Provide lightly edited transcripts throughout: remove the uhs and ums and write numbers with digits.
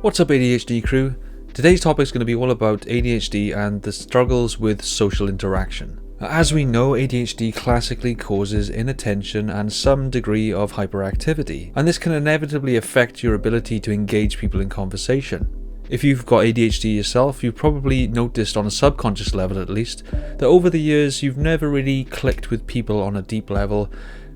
What's up, ADHD crew? Today's topic is going to be all about ADHD and the struggles with social interaction. As we know, ADHD classically causes inattention and some degree of hyperactivity, and this can inevitably affect your ability to engage people in conversation. If you've got ADHD yourself, you've probably noticed on a subconscious level at least, that over the years you've never really clicked with people on a deep level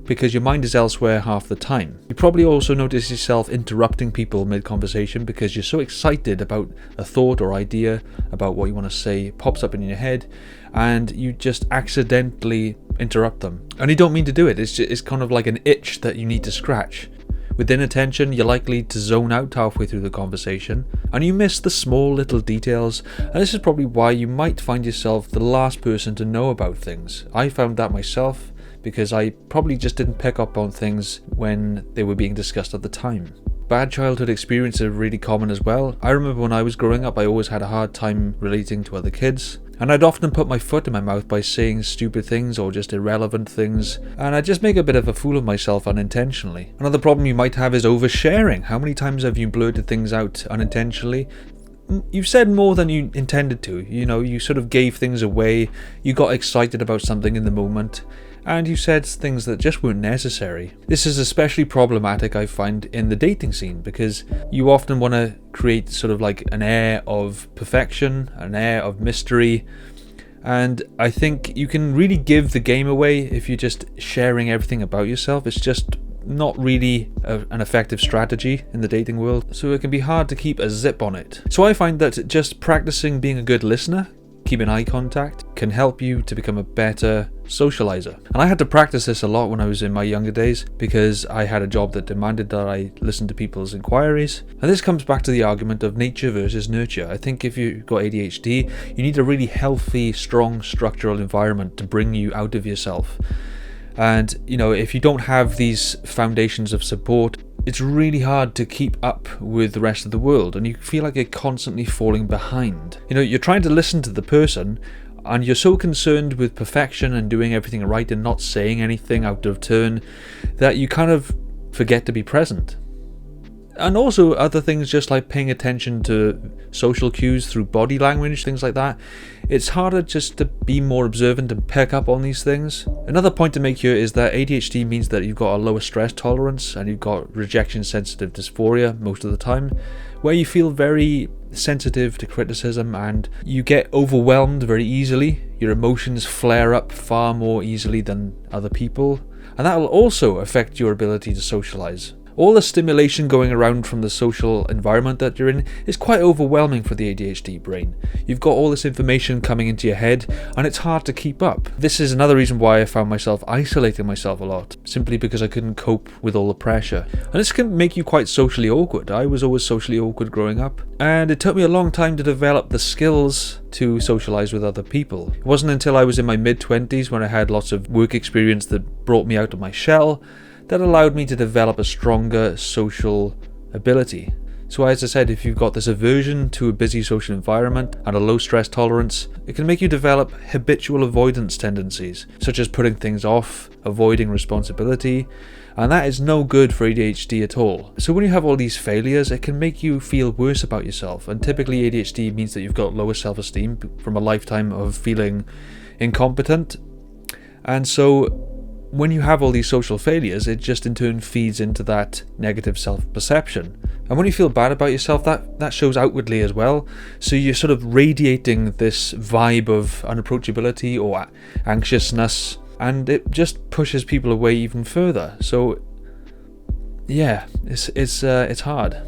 because your mind is elsewhere half the time. You probably also notice yourself interrupting people mid-conversation because you're so excited about a thought or idea about what you want to say pops up in your head and you just accidentally interrupt them. And you don't mean to do it, it's kind of like an itch that you need to scratch. With inattention, you're likely to zone out halfway through the conversation and you miss the small little details, and this is probably why you might find yourself the last person to know about things. I found that myself because I probably just didn't pick up on things when they were being discussed at the time. Bad childhood experiences are really common as well. I remember when I was growing up, I always had a hard time relating to other kids, and I'd often put my foot in my mouth by saying stupid things or just irrelevant things, and I'd just make a bit of a fool of myself unintentionally. Another problem you might have is oversharing. How many times have you blurted things out unintentionally? You've said more than you intended to. You sort of gave things away, you got excited about something in the moment, and you said things that just weren't necessary. This is especially problematic, I find, in the dating scene, because you often want to create sort of like an air of perfection, an air of mystery, and I think you can really give the game away if you're just sharing everything about yourself. It's just not really an effective strategy in the dating world, so it can be hard to keep a zip on it. So I find that just practicing being a good listener, keeping eye contact, can help you to become a better socializer. And I had to practice this a lot when I was in my younger days because I had a job that demanded that I listen to people's inquiries. And this comes back to the argument of nature versus nurture. I think if you've got ADHD, you need a really healthy, strong structural environment to bring you out of yourself. And if you don't have these foundations of support, it's really hard to keep up with the rest of the world, and you feel like you're constantly falling behind. You're trying to listen to the person, and you're so concerned with perfection and doing everything right and not saying anything out of turn that you kind of forget to be present. And also other things, just like paying attention to social cues through body language, things like that. It's harder just to be more observant and pick up on these things. Another point to make here is that ADHD means that you've got a lower stress tolerance and you've got rejection sensitive dysphoria most of the time, where you feel very sensitive to criticism and you get overwhelmed very easily. Your emotions flare up far more easily than other people, and that will also affect your ability to socialize. All the stimulation going around from the social environment that you're in is quite overwhelming for the ADHD brain. You've got all this information coming into your head and it's hard to keep up. This is another reason why I found myself isolating myself a lot, simply because I couldn't cope with all the pressure. And this can make you quite socially awkward. I was always socially awkward growing up, and it took me a long time to develop the skills to socialize with other people. It wasn't until I was in my mid-20s when I had lots of work experience that brought me out of my shell that allowed me to develop a stronger social ability. So as I said, if you've got this aversion to a busy social environment and a low stress tolerance, it can make you develop habitual avoidance tendencies, such as putting things off, avoiding responsibility, and that is no good for ADHD at all. So when you have all these failures, it can make you feel worse about yourself, and typically ADHD means that you've got lower self-esteem from a lifetime of feeling incompetent. And so when you have all these social failures, it just in turn feeds into that negative self-perception. And when you feel bad about yourself, that shows outwardly as well. So you're sort of radiating this vibe of unapproachability or anxiousness, and it just pushes people away even further. So yeah, it's hard.